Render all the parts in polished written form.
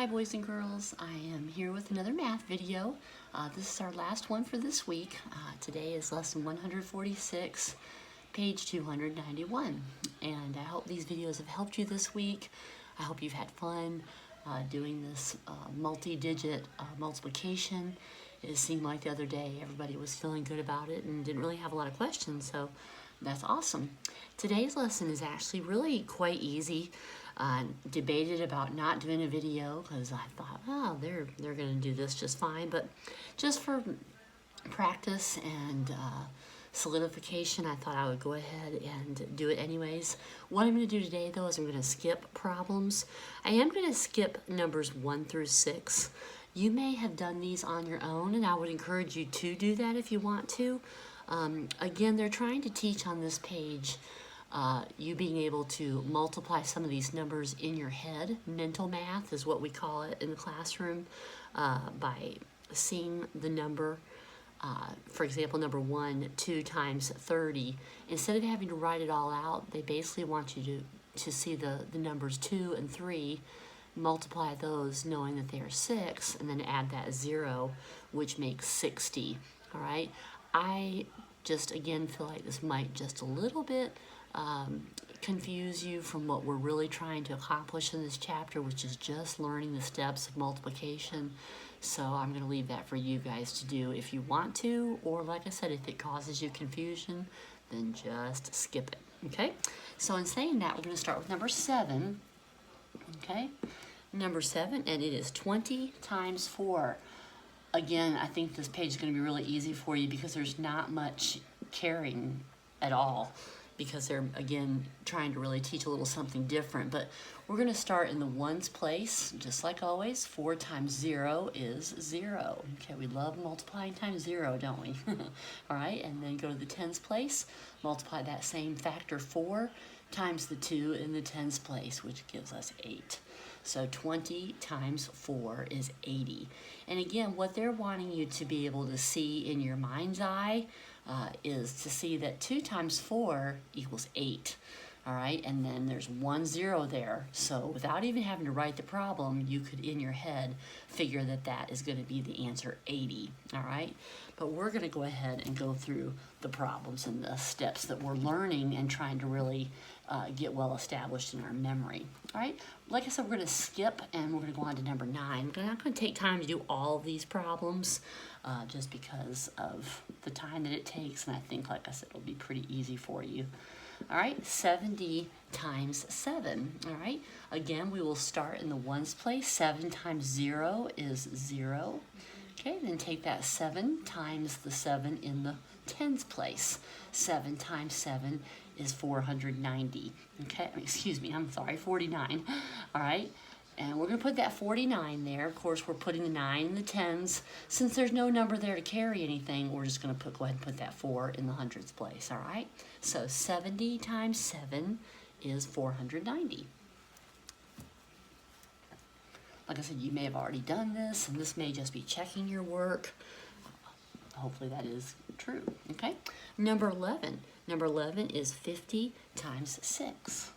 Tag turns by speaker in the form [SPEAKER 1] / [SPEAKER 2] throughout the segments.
[SPEAKER 1] Hi boys and girls, I am here with another math video. This is our last one for this week. Today is lesson 146, page 291. And I hope these videos have helped you this week. I hope you've had fun doing this multi-digit multiplication. It seemed like the other day everybody was feeling good about it and didn't really have a lot of questions, so that's awesome. Today's lesson is actually really quite easy. Debated about not doing a video because I thought, oh, they're going to do this just fine, but just for practice and solidification, I thought I would go ahead and do it anyways. What I'm going to do today, though, is I'm going to skip problems. I am going to skip numbers 1 through 6. You may have done these on your own, and I would encourage you to do that if you want to. Again, they're trying to teach on this page you being able to multiply some of these numbers in your head. Mental math is what we call it in the classroom, by seeing the number. For example, number 1, 2 times 30. Instead of having to write it all out, they basically want you to see the numbers 2 and 3, multiply those knowing that they are 6, and then add that 0, which makes 60. All right? I just, again, feel like this might just a little bit confuse you from what we're really trying to accomplish in this chapter, which is just learning the steps of multiplication. So I'm going to leave that for you guys to do if you want to, or like I said, if it causes you confusion, then just skip it, okay? So in saying that, we're going to start with number 7, okay? Number 7, and it is 20 times 4. Again, I think this page is going to be really easy for you because there's not much carrying at all, because they're, again, trying to really teach a little something different. But we're going to start in the ones place, just like always. 4 times 0 is 0. Okay, we love multiplying times 0, don't we? All right, and then go to the tens place, multiply that same factor 4 times the 2 in the tens place, which gives us 8. So 20 times 4 is 80. And again, what they're wanting you to be able to see in your mind's eye is to see that 2 times 4 equals 8. All right, and then there's 1 0 there. So without even having to write the problem, you could, in your head, figure that that is going to be the answer 80. All right, but we're going to go ahead and go through the problems and the steps that we're learning and trying to really get well established in our memory. All right, like I said, we're going to skip and we're going to go on to number 9. I'm not going to take time to do all of these problems just because of the time that it takes, and I think, like I said, it'll be pretty easy for you. All right, 70 times 7. All right, again, we will start in the ones place. 7 times 0 is 0. Okay, then take that 7 times the 7 in the tens place. 7 times 7 is 490. Okay, excuse me, I'm sorry, 49. All right, and we're going to put that 49 there. Of course, we're putting the 9 in the tens. Since there's no number there to carry anything, we're just going to go ahead and put that 4 in the hundreds place, all right? So 70 times 7 is 490. Like I said, you may have already done this, and this may just be checking your work. Hopefully that is true, okay? Number 11. Number 11 is 50 times 6.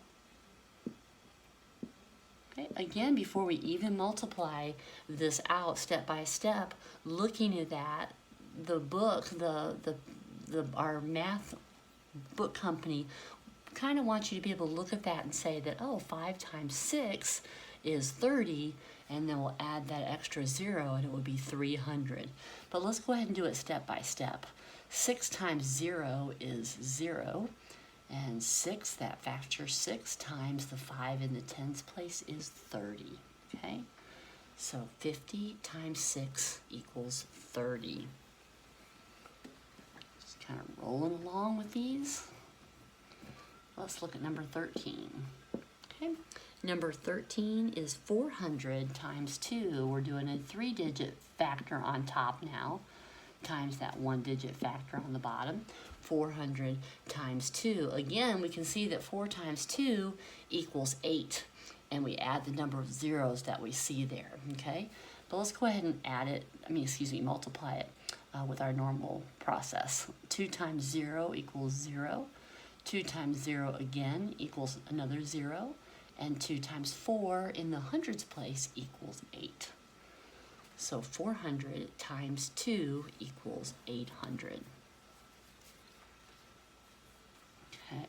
[SPEAKER 1] Okay, again, before we even multiply this out step by step, looking at that, the book, our math book company kind of wants you to be able to look at that and say that, oh, 5 times 6 is 30, and then we'll add that extra 0 and it will be 300. But let's go ahead and do it step by step. 6 times 0 is 0. And 6, that factor 6 times the 5 in the tens place is 30, okay? So 50 times 6 equals 30. Just kind of rolling along with these. Let's look at number 13, okay? Number 13 is 400 times 2. We're doing a 3-digit factor on top now, times that 1-digit factor on the bottom. 400 times 2. Again, we can see that 4 times 2 equals 8. And we add the number of zeros that we see there, okay? But let's go ahead and add it, multiply it with our normal process. 2 times 0 equals 0. 2 times 0 again equals another 0. And 2 times 4 in the hundreds place equals 8. So 400 times 2 equals 800. Okay.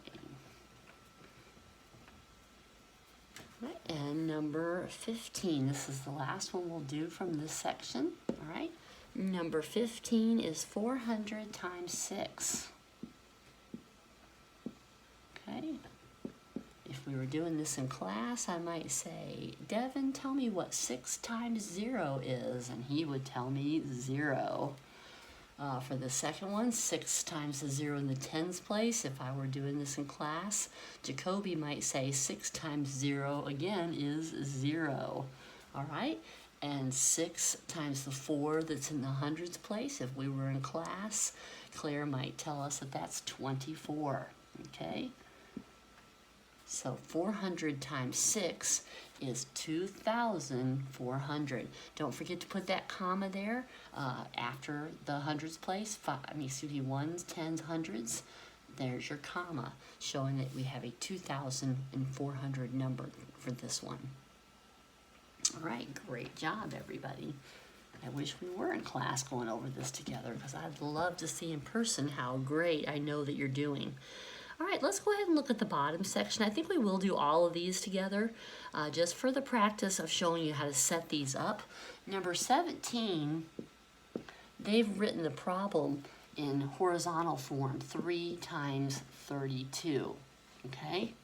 [SPEAKER 1] Right, and number 15, this is the last one we'll do from this section, all right? Number 15 is 400 times 6. Okay. If we were doing this in class, I might say, Devin, tell me what 6 times 0 is, and he would tell me 0. For the second one, 6 times the 0 in the tens place. If I were doing this in class, Jacoby might say 6 times 0 again is 0. All right? And 6 times the 4 that's in the hundreds place. If we were in class, Claire might tell us that that's 24. Okay? So 400 times 6 is 2,400. Don't forget to put that comma there after the hundreds place. Ones, tens, hundreds. There's your comma, showing that we have a 2,400 number for this one. All right, great job, everybody. I wish we were in class going over this together, because I'd love to see in person how great I know that you're doing. All right, let's go ahead and look at the bottom section. I think we will do all of these together just for the practice of showing you how to set these up. Number 17, they've written the problem in horizontal form, 3 times 32, okay?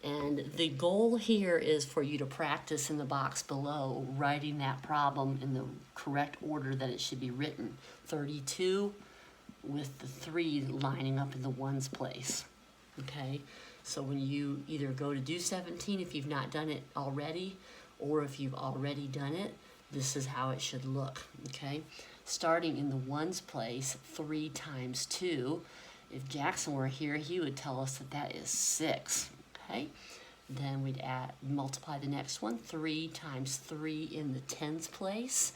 [SPEAKER 1] And the goal here is for you to practice in the box below writing that problem in the correct order that it should be written. 32 with the 3 lining up in the ones place, okay? So when you either go to do 17 if you've not done it already, or if you've already done it, this is how it should look, okay? Starting in the ones place, 3 times 2. If Jackson were here, he would tell us that that is 6, okay? Then we'd multiply the next one, 3 times 3 in the tens place.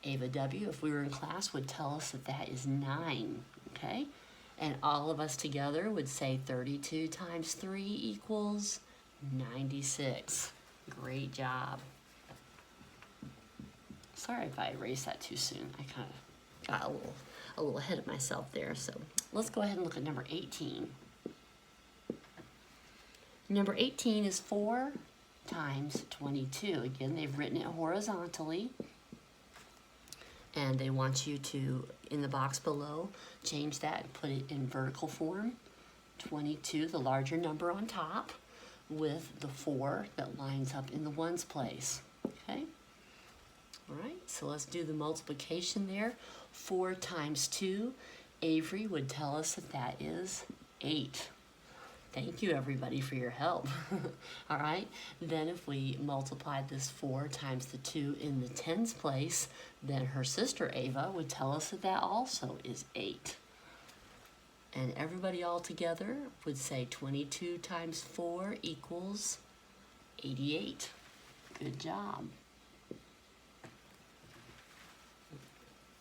[SPEAKER 1] Ava W., if we were in class, would tell us that that is 9, okay? And all of us together would say 32 times 3 equals 96. Great job. Sorry if I erased that too soon. I kind of got a little ahead of myself there. So let's go ahead and look at number 18. Number 18 is 4 times 22. Again, they've written it horizontally. And they want you to, in the box below, change that and put it in vertical form. 22, the larger number on top, with the 4 that lines up in the ones place. Okay? All right, so let's do the multiplication there. 4 times 2, Avery would tell us that that is 8. Thank you, everybody, for your help. All right, then if we multiplied this 4 times the 2 in the tens place, then her sister Ava would tell us that that also is 8. And everybody all together would say 22 times 4 equals 88. Good job.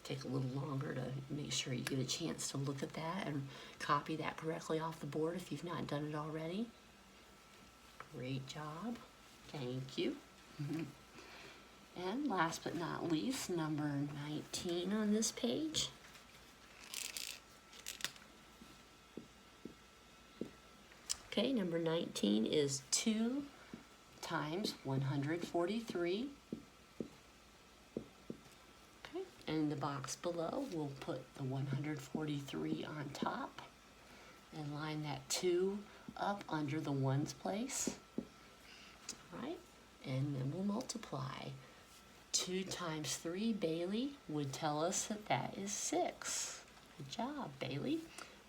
[SPEAKER 1] Take a little longer to make sure you get a chance to look at that and copy that correctly off the board if you've not done it already. Great job. Thank you. And last but not least, number 19 on this page. Okay, number 19 is 2 times 143. And in the box below, we'll put the 143 on top and line that 2 up under the ones place. All right, and then we'll multiply. 2 times 3, Bailey would tell us that that is 6. Good job, Bailey.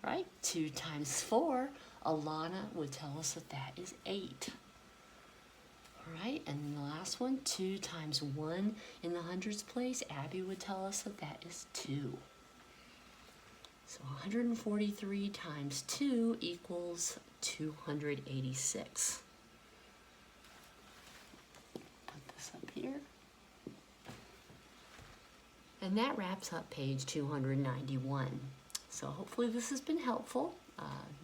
[SPEAKER 1] Right? 2 times 4, Alana would tell us that that is 8. All right, and then the last one, 2 times 1 in the hundreds place, Abby would tell us that that is 2. So 143 times 2 equals 286. Put this up here. And that wraps up page 291. So hopefully this has been helpful.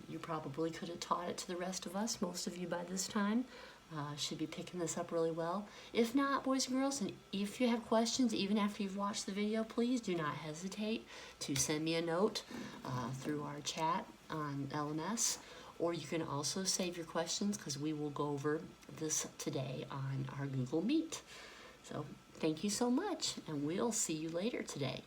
[SPEAKER 1] You probably could have taught it to the rest of us. Most of you by this time should be picking this up really well. If not, boys and girls, and if you have questions, even after you've watched the video, please do not hesitate to send me a note through our chat on LMS, or you can also save your questions because we will go over this today on our Google Meet. So thank you so much, and we'll see you later today.